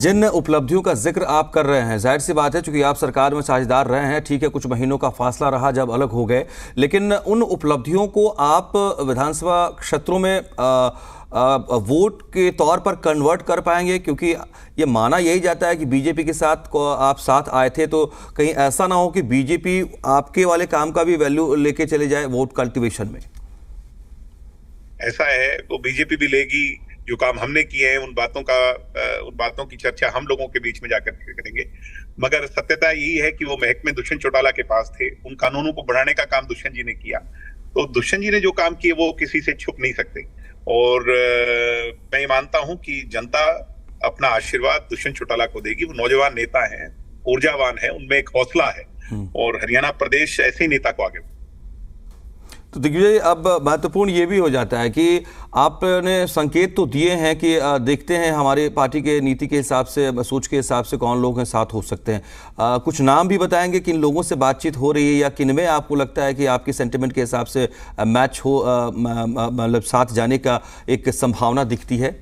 जिन उपलब्धियों का जिक्र आप कर रहे हैं, जाहिर सी बात है चूंकि आप सरकार में साझेदार रहे हैं, ठीक है, कुछ महीनों का फासला रहा जब अलग हो गए, लेकिन उन उपलब्धियों को आप विधानसभा क्षेत्रों में वोट के तौर पर कन्वर्ट कर पाएंगे? क्योंकि ये माना यही जाता है कि बीजेपी के साथ आप साथ आए थे, तो कहीं ऐसा ना हो कि बीजेपी आपके वाले काम का भी वैल्यू लेके चले जाए वोट कल्टिवेशन में। ऐसा है तो बीजेपी भी लेगी। जो काम हमने किए हैं उन बातों की चर्चा हम लोगों के बीच में जाकर करेंगे। मगर सत्यता यही है कि वो महकमे दुष्यंत चौटाला के पास थे, उन कानूनों को बढ़ाने का काम दुष्यंत जी ने किया। तो दुष्यंत जी ने जो काम किए वो किसी से छुप नहीं सकते। और मैं मानता हूं कि जनता अपना आशीर्वाद दुष्यंत चौटाला को देगी। वो नौजवान नेता हैं, ऊर्जावान है, उनमें एक हौसला है और हरियाणा प्रदेश ऐसे ही नेता को आगे। तो दिग्विजय, अब महत्वपूर्ण ये भी हो जाता है कि आपने संकेत तो दिए हैं कि देखते हैं हमारे पार्टी के नीति के हिसाब से, सोच के हिसाब से कौन लोग हैं साथ हो सकते हैं। कुछ नाम भी बताएंगे किन लोगों से बातचीत हो रही है या किन में आपको लगता है कि आपकी सेंटिमेंट के हिसाब से मैच हो, मतलब साथ जाने का एक संभावना दिखती है?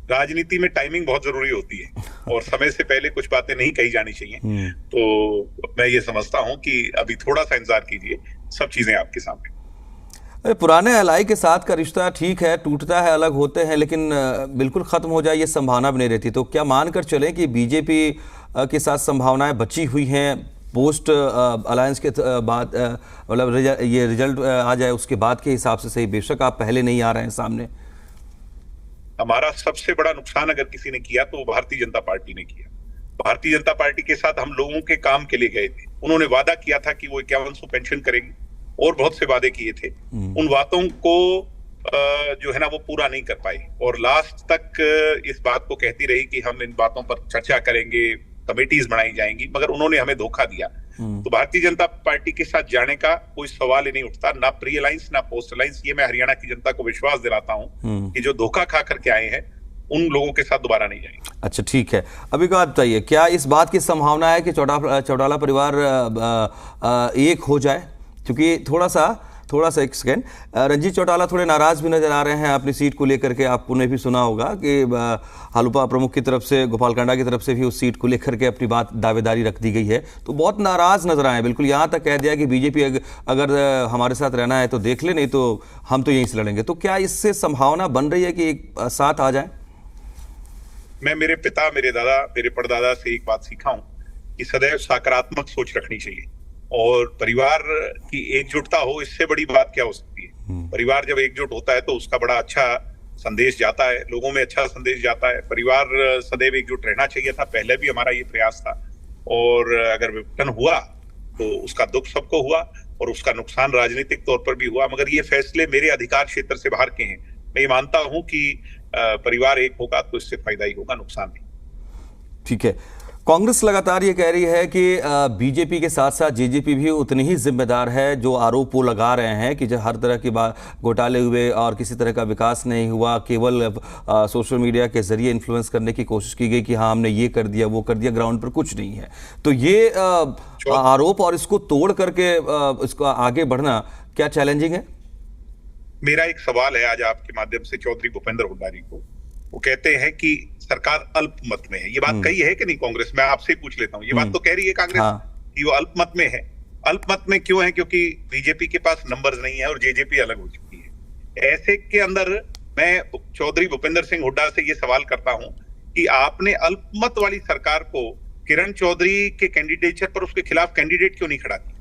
राजनीति में टाइमिंग बहुत जरूरी होती है और समय से पहले कुछ बातें नहीं कही जानी चाहिए। तो मैं ये समझता हूं कि अभी थोड़ा सा इंतजार कीजिए, सब चीजें आपके सामने। पुराने एलआई के साथ का रिश्ता ठीक है, टूटता है, अलग होते हैं, लेकिन बिल्कुल खत्म हो जाए ये संभावना भी नहीं रहती। तो क्या मानकर चलें कि बीजेपी के साथ संभावनाएं बची हुई हैं पोस्ट अलायंस के बाद, मतलब ये रिजल्ट आ जाए उसके बाद के हिसाब से सही, बेशक आप पहले नहीं आ रहे हैं सामने? हमारा सबसे बड़ा नुकसान अगर किसी ने किया तो वो भारतीय जनता पार्टी ने किया। भारतीय जनता पार्टी के साथ हम लोगों के काम के लिए गए थे। उन्होंने वादा किया था कि वो 5100 पेंशन करेंगे और बहुत से वादे किए थे। उन बातों को जो है ना वो पूरा नहीं कर पाई और लास्ट तक इस बात को कहती रही कि हम इन बातों पर चर्चा करेंगे, कमेटीज बनाई जाएंगी, मगर उन्होंने हमें धोखा दिया। तो भारतीय जनता पार्टी के साथ जाने का कोई सवाल ही नहीं उठता, ना प्री अलायंस ना पोस्ट अलायंस। ये मैं हरियाणा की जनता को विश्वास दिलाता हूं कि जो धोखा खा करके आए हैं उन लोगों के साथ दोबारा नहीं जाएंगे। अच्छा, ठीक है। अभी बात बताइए, क्या इस बात की संभावना है कि चौटाला परिवार एक हो जाए? क्योंकि थोड़ा सा एक सेकेंड, रंजीत चौटाला थोड़े नाराज भी नजर आ रहे हैं अपनी सीट को लेकर के। आपने भी सुना होगा कि हलुपा प्रमुख की तरफ से, गोपाल कांडा की तरफ से भी उस सीट को लेकर के अपनी बात दावेदारी रख दी गई है। तो बहुत नाराज नजर आए, बिल्कुल यहाँ तक कह दिया कि बीजेपी अगर हमारे साथ रहना है तो देख ले, नहीं तो हम तो यहीं से लड़ेंगे। तो क्या इससे संभावना बन रही है कि एक साथ आ जाए? मैं मेरे पिता, मेरे दादा, मेरे परदादा से एक बात सीखा हूं कि सदैव सकारात्मक सोच रखनी चाहिए और परिवार की एकजुटता हो, इससे बड़ी बात क्या हो सकती है। परिवार जब एकजुट होता है तो उसका बड़ा अच्छा संदेश जाता है, लोगों में अच्छा संदेश जाता है। परिवार सदैव एकजुट रहना चाहिए था, पहले भी हमारा ये प्रयास था। और अगर विघटन हुआ तो उसका दुख सबको हुआ और उसका नुकसान राजनीतिक तौर पर भी हुआ, मगर ये फैसले मेरे अधिकार क्षेत्र से बाहर के हैं। मैं ये मानता हूं कि परिवार एक होगा तो इससे फायदा ही होगा, नुकसान नहीं। ठीक है। कांग्रेस लगातार ये कह रही है कि बीजेपी के साथ साथ जेजेपी भी उतनी ही जिम्मेदार है। जो आरोप वो लगा रहे हैं कि जो हर तरह की घोटाले हुए और किसी तरह का विकास नहीं हुआ, केवल सोशल मीडिया के जरिए इन्फ्लुएंस करने की कोशिश की गई कि हाँ हमने ये कर दिया, वो कर दिया, ग्राउंड पर कुछ नहीं है। तो ये आरोप और इसको तोड़ करके इसको आगे बढ़ना क्या चैलेंजिंग है? मेरा एक सवाल है आज आपके माध्यम से चौधरी भूपेंद्र हुड्डा जी को। वो कहते हैं कि सरकार अल्पमत में है। ये बात कही है कि नहीं कांग्रेस? मैं आपसे पूछ लेता हूँ, ये बात तो कह रही है कांग्रेस कि वो अल्पमत में है। अल्पमत में क्यों है? क्योंकि बीजेपी के पास नंबर्स नहीं है और जेजेपी अलग हो चुकी है। ऐसे के अंदर मैं चौधरी भूपेंद्र सिंह हुड्डा से ये सवाल करता हूं कि आपने अल्पमत वाली सरकार को किरण चौधरी के कैंडिडेचर पर उसके खिलाफ कैंडिडेट क्यों नहीं खड़ा किया?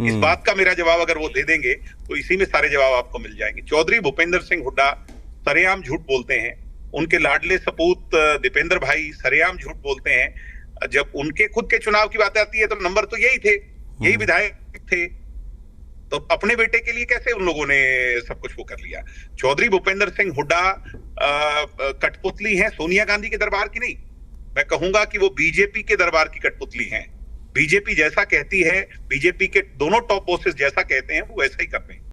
इस बात का मेरा जवाब अगर वो दे देंगे तो इसी में सारे जवाब आपको मिल जाएंगे। चौधरी भूपेंद्र सिंह हुड्डा सरेआम झूठ बोलते हैं। उनके लाडले सपूत दीपेंद्र भाई सरेआम झूठ बोलते हैं। जब उनके खुद के चुनाव की बात आती है तो नंबर तो यही थे, यही विधायक थे। तो अपने बेटे के लिए कैसे उन लोगों ने सब कुछ वो कर लिया? चौधरी भूपेंद्र सिंह हुड्डा कठपुतली हैं सोनिया गांधी के दरबार की नहीं, मैं कहूंगा कि वो बीजेपी के दरबार की कठपुतली हैं। बीजेपी जैसा कहती है, बीजेपी के दोनों टॉप बॉसेस जैसा कहते हैं वो वैसा ही करते हैं।